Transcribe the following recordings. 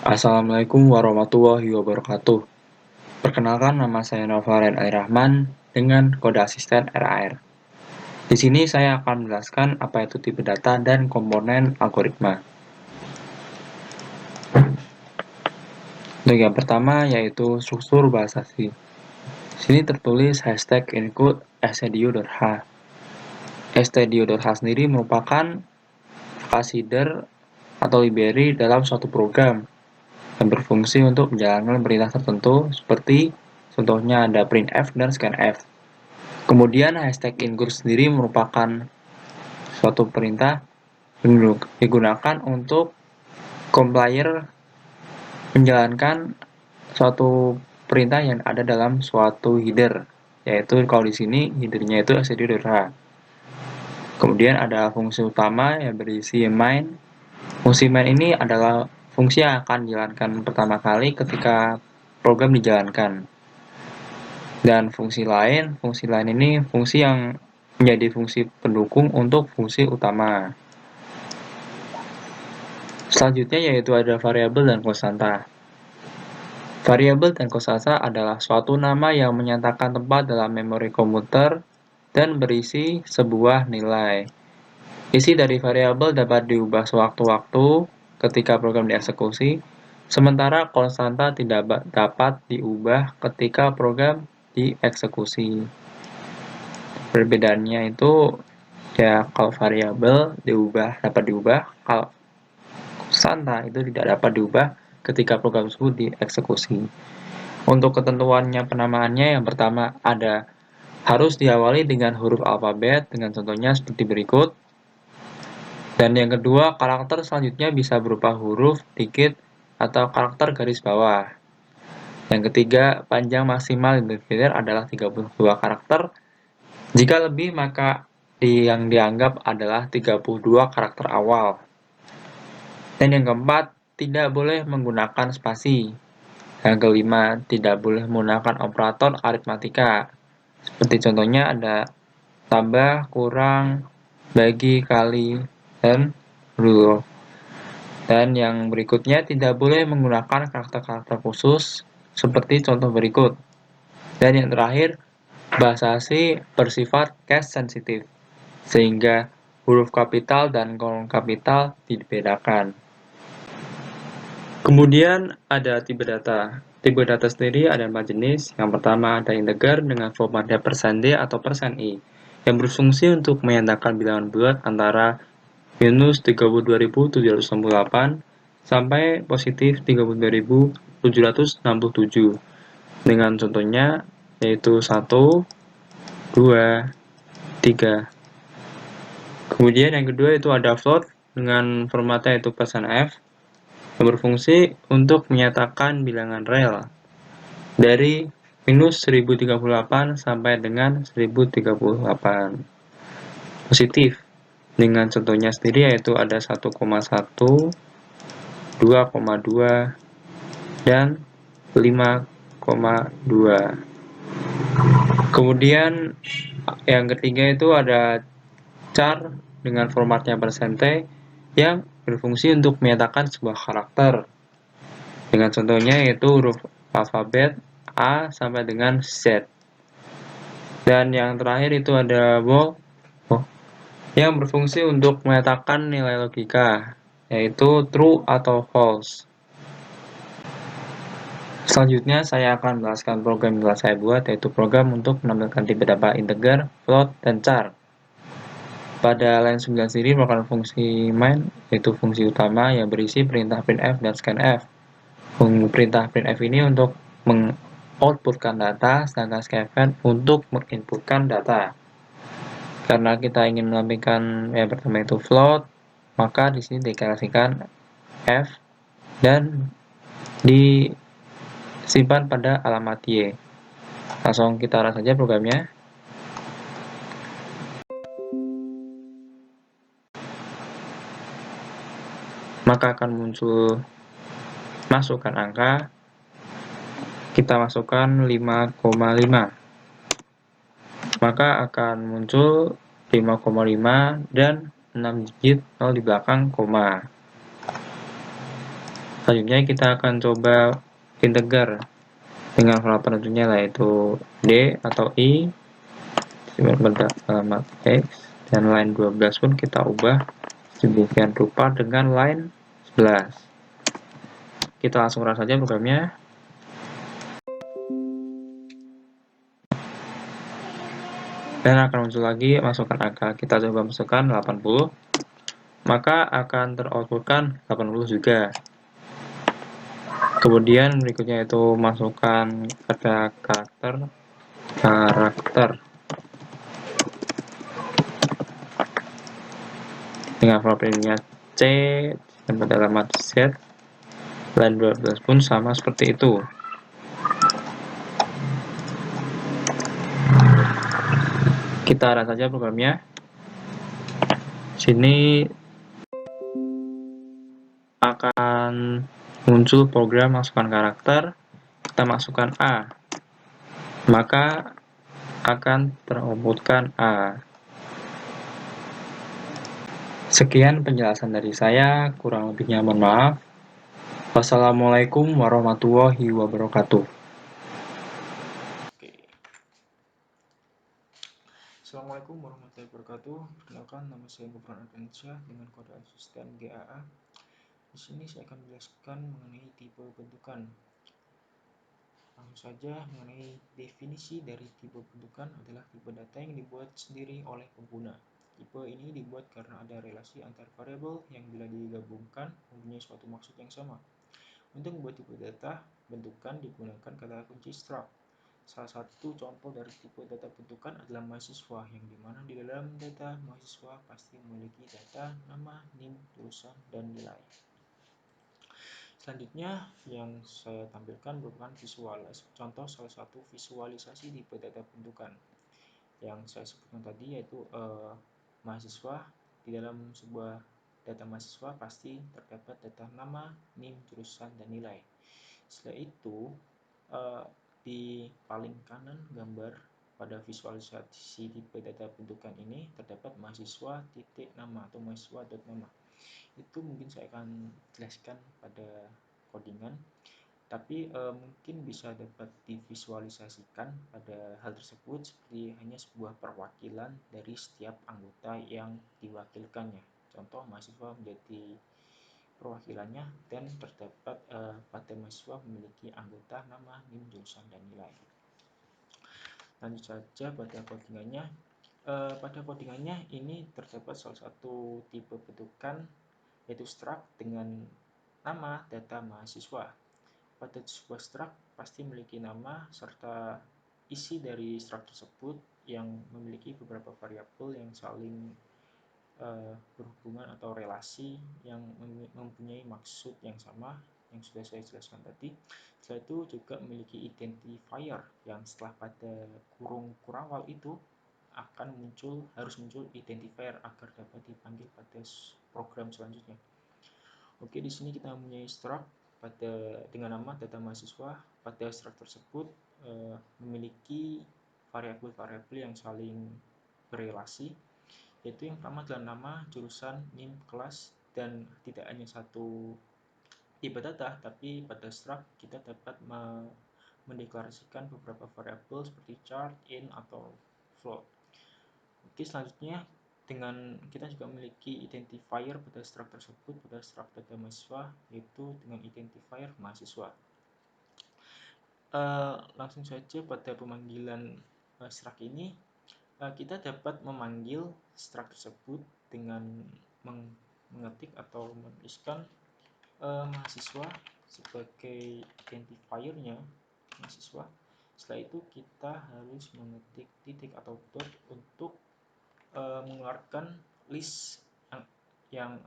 Assalamualaikum warahmatullahi wabarakatuh. Perkenalkan, nama saya Novaren Ali Rahman dengan kode asisten RAR. Di sini saya akan menjelaskan apa itu tipe data dan komponen algoritma. Untuk yang pertama yaitu struktur bahasa C. Sini tertulis hashtag include stdio.h. stdio.h sendiri merupakan consider atau library dalam suatu program yang berfungsi untuk menjalankan perintah tertentu seperti contohnya ada printf dan scanf. Kemudian hashtag include sendiri merupakan suatu perintah yang digunakan untuk compiler menjalankan suatu perintah yang ada dalam suatu header, yaitu kalau di sini headernya itu stdio.h. Kemudian ada fungsi utama yang berisi main. Fungsi main ini adalah fungsi yang akan dijalankan pertama kali ketika program dijalankan. Dan fungsi lain ini fungsi yang menjadi fungsi pendukung untuk fungsi utama. Selanjutnya yaitu ada variabel dan konstanta. Variabel dan konstanta adalah suatu nama yang menyatakan tempat dalam memori komputer dan berisi sebuah nilai. Isi dari variabel dapat diubah sewaktu-waktu ketika program dieksekusi, sementara konstanta tidak dapat diubah ketika program dieksekusi. Perbedaannya itu ya kalau variabel dapat diubah, kalau konstanta itu tidak dapat diubah ketika program tersebut dieksekusi. Untuk ketentuannya penamaannya yang pertama ada harus diawali dengan huruf alfabet dengan contohnya seperti berikut. Dan yang kedua, karakter selanjutnya bisa berupa huruf, digit, atau karakter garis bawah. Yang ketiga, panjang maksimal integer adalah 32 karakter. Jika lebih, maka yang dianggap adalah 32 karakter awal. Dan yang keempat, tidak boleh menggunakan spasi. Yang kelima, tidak boleh menggunakan operator aritmatika. Seperti contohnya ada tambah, kurang, bagi, kali, dan rule. Dan yang berikutnya tidak boleh menggunakan karakter-karakter khusus seperti contoh berikut. Dan yang terakhir, bahasa C bersifat case sensitif, sehingga huruf kapital dan kolom kapital dibedakan. Kemudian ada tipe data. Tipe data sendiri ada 4 jenis. Yang pertama ada integer dengan formatnya %d atau %i, yang berfungsi untuk menyatakan bilangan bulat antara minus 32.768 sampai positif 32.767 dengan contohnya yaitu 1, 2, 3. Kemudian yang kedua itu ada float dengan formatnya itu %f yang berfungsi untuk menyatakan bilangan real dari minus 1038 sampai dengan 1038. Positif dengan contohnya sendiri yaitu ada 1,1, 2,2, dan 5,2. Kemudian yang ketiga itu ada char dengan formatnya persente yang berfungsi untuk menyatakan sebuah karakter. Dengan contohnya yaitu huruf alfabet A sampai dengan Z. Dan yang terakhir itu ada bold yang berfungsi untuk menyatakan nilai logika, yaitu true atau false. Selanjutnya saya akan menjelaskan program yang telah saya buat, yaitu program untuk menampilkan tipe data integer, float, dan char. Pada line 9 sendiri merupakan fungsi main, yaitu fungsi utama yang berisi perintah printf dan scanf. Perintah printf ini untuk mengoutputkan data, sedangkan scanf untuk menginputkan data. Karena kita ingin menampilkan yang pertama itu float, maka di sini dikasihkan f dan disimpan pada alamat y. Langsung kita run saja programnya. Maka akan muncul masukkan angka. Kita masukkan 5,5. Maka akan muncul 5,5 dan 6 digit 0 di belakang koma. Selanjutnya kita akan coba integer dengan format penentunya, yaitu D atau I pada alamat X, dan line 12 pun kita ubah sedemikian rupa dengan line 11. Kita langsung run saja programnya. Dan akan muncul lagi masukkan angka. Kita coba masukkan 80, maka akan teroutputkan 80 juga. Kemudian berikutnya itu masukkan pada karakter dengan formatnya C dan pada alamat Z. Line 12 pun sama seperti itu. Kita run saja programnya. Sini akan muncul program masukkan karakter. Kita masukkan A, maka akan teroutputkan A. Sekian penjelasan dari saya, kurang lebihnya mohon maaf. Wassalamualaikum warahmatullahi wabarakatuh. Assalamualaikum warahmatullahi wabarakatuh. Perkenalkan, nama saya Gibran Ardiansyah dengan kode asisten GAA. Di sini saya akan menjelaskan mengenai tipe bentukan. Langsung saja, mengenai definisi dari tipe bentukan adalah tipe data yang dibuat sendiri oleh pengguna. Tipe ini dibuat karena ada relasi antar variabel yang bila digabungkan mempunyai suatu maksud yang sama. Untuk membuat tipe data bentukan digunakan kata kunci struct. Salah satu contoh dari tipe data bentukan adalah mahasiswa, yang dimana di dalam data mahasiswa pasti memiliki data nama, NIM, jurusan, dan nilai. Selanjutnya yang saya tampilkan merupakan contoh salah satu visualisasi tipe data bentukan yang saya sebutkan tadi, yaitu mahasiswa. Di dalam sebuah data mahasiswa pasti terdapat data nama, NIM, jurusan, dan nilai. Setelah itu di paling kanan gambar pada visualisasi tipe data bentukan ini terdapat mahasiswa titik nama atau mahasiswa dot nama. Itu mungkin saya akan jelaskan pada codingan, tapi mungkin bisa dapat divisualisasikan pada hal tersebut seperti hanya sebuah perwakilan dari setiap anggota yang diwakilkannya. Contoh, mahasiswa menjadi perwakilannya dan terdapat pada mahasiswa memiliki anggota nama, NIM, jurusan, dan nilai. Lanjut saja pada codingannya. Pada codingannya ini terdapat salah satu tipe bentukan, yaitu struct dengan nama data mahasiswa. Pada sebuah struct pasti memiliki nama serta isi dari struct tersebut yang memiliki beberapa variabel yang saling berhubungan atau relasi yang mempunyai maksud yang sama yang sudah saya jelaskan tadi. Setelah itu juga memiliki identifier yang setelah pada kurung kurawal itu harus muncul identifier agar dapat dipanggil pada program selanjutnya. Oke, di sini kita mempunyai struct dengan nama data mahasiswa. Pada struct tersebut memiliki variabel-variabel yang saling berrelasi, yaitu yang pertama adalah nama, jurusan, NIM, kelas, dan tidak hanya satu tipe data, tapi pada struct kita dapat mendeklarasikan beberapa variabel seperti chart, int, atau float. Oke, selanjutnya dengan kita juga memiliki identifier pada struct tersebut, pada struct data mahasiswa, yaitu dengan identifier mahasiswa. Langsung saja pada pemanggilan struct ini, kita dapat memanggil struct tersebut dengan mengetik atau menuliskan mahasiswa sebagai identifiernya mahasiswa. Setelah itu kita harus mengetik titik atau dot untuk mengeluarkan list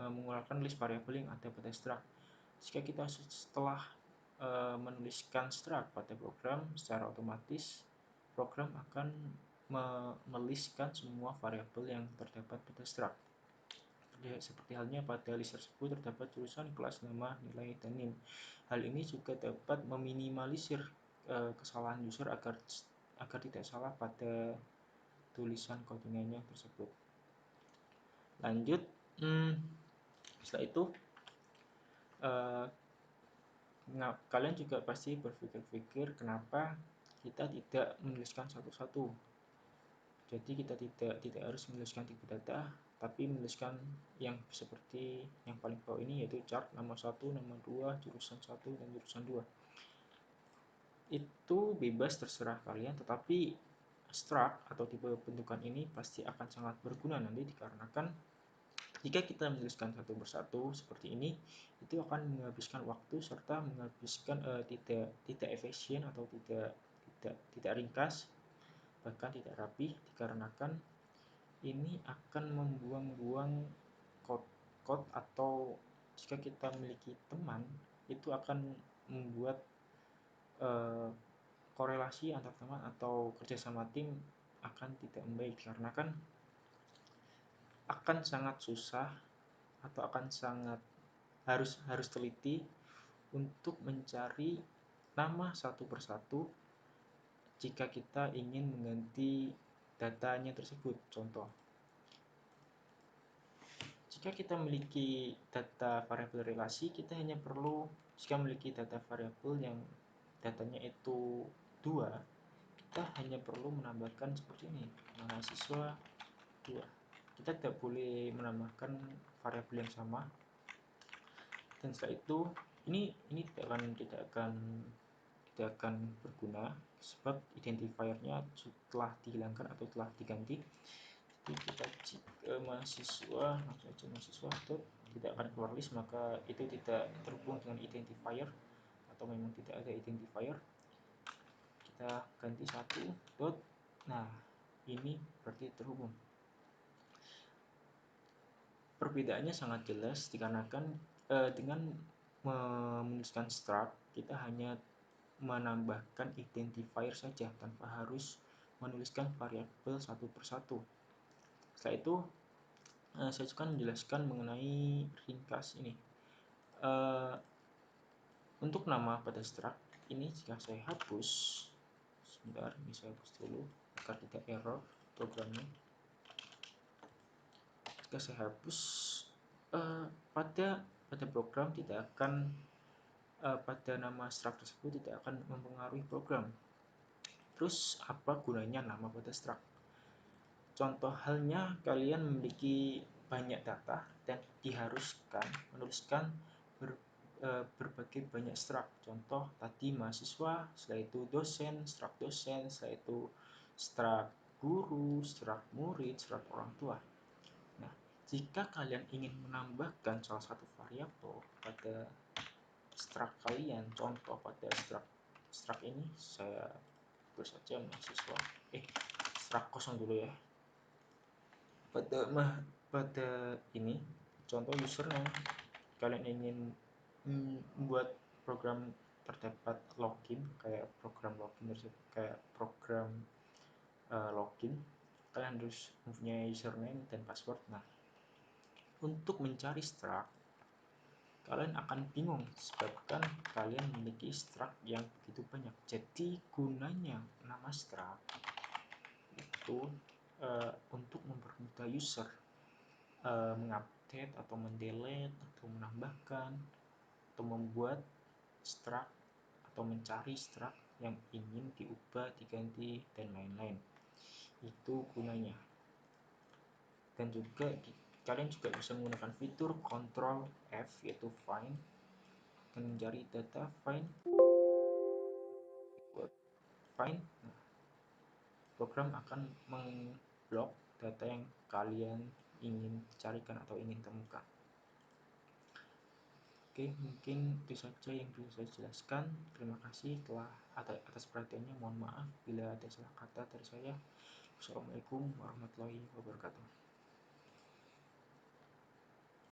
mengeluarkan list variabel yang ada pada struct. Jika kita setelah menuliskan struct pada program, secara otomatis program akan melistkan semua variabel yang terdapat pada struct. Seperti halnya pada list tersebut terdapat jurusan, kelas, nama, nilai, dan NIM. Hal ini juga dapat meminimalisir kesalahan user agar tidak salah pada tulisan codingannya tersebut. Lanjut, setelah itu kalian juga pasti berpikir-pikir kenapa kita tidak menuliskan satu-satu. Jadi kita tidak harus menuliskan tipe data, tapi menuliskan yang seperti yang paling bawah ini, yaitu chart nama 1, nama 2, jurusan 1, dan jurusan 2. Itu bebas terserah kalian, tetapi struct atau tipe bentukan ini pasti akan sangat berguna nanti dikarenakan jika kita menuliskan satu persatu seperti ini, itu akan menghabiskan waktu serta menghabiskan tidak efisien atau tidak ringkas, bahkan tidak rapi, dikarenakan ini akan membuang-buang code atau jika kita memiliki teman, itu akan membuat korelasi antar teman atau kerjasama tim akan tidak membaik, karena kan akan sangat susah atau akan sangat harus teliti untuk mencari nama satu persatu jika kita ingin mengganti datanya tersebut. Contoh, jika kita memiliki data variabel relasi, kita hanya perlu jika memiliki data variabel yang datanya itu 2, kita hanya perlu menambahkan seperti ini, mahasiswa 2. Kita tidak boleh menambahkan variabel yang sama, dan setelah itu ini tidak akan berguna sebab identifiernya telah dihilangkan atau telah diganti. Jadi kita cek mahasiswa, langsung saja mahasiswa tidak akan keluar list, maka itu tidak terhubung dengan identifier atau memang tidak ada identifier. Kita ganti 1 nah ini berarti terhubung. Perbedaannya sangat jelas dikarenakan dengan menuliskan struct kita hanya menambahkan identifier saja tanpa harus menuliskan variabel satu persatu. Setelah itu saya akan menjelaskan mengenai ringkas ini. Untuk nama pada struct ini jika saya hapus, sebentar, ini saya hapus dulu agar tidak error programnya. Jika saya hapus, pada program tidak akan pada nama struct tersebut tidak akan mempengaruhi program. Terus apa gunanya nama pada struct? Contoh halnya kalian memiliki banyak data dan diharuskan menuliskan berbagai banyak struct. Contoh tadi mahasiswa, setelah itu dosen, setelah itu struct guru, struct murid, struct orang tua. Nah, jika kalian ingin menambahkan salah satu variabel pada struct kalian, contoh pada struct ini saya tulis saja mahasiswa, struct kosong dulu ya. Pada ini contoh username, kalian ingin membuat program terdapat login kayak program login, kalian harus mempunyai username dan password. Nah, untuk mencari struct kalian akan bingung sebabkan kalian memiliki struct yang begitu banyak. Jadi gunanya nama struct itu untuk mempermudah user mengupdate atau mendelete atau menambahkan atau membuat struct atau mencari struct yang ingin diubah, diganti, dan lain-lain. Itu gunanya. Dan juga kalian juga bisa menggunakan fitur Ctrl F yaitu find dan mencari data find. Nah, program akan mengblok data yang kalian ingin carikan atau ingin temukan. Oke, mungkin itu saja yang bisa saya jelaskan. Terima kasih atas perhatiannya. Mohon maaf bila ada salah kata dari saya. Wassalamualaikum warahmatullahi wabarakatuh.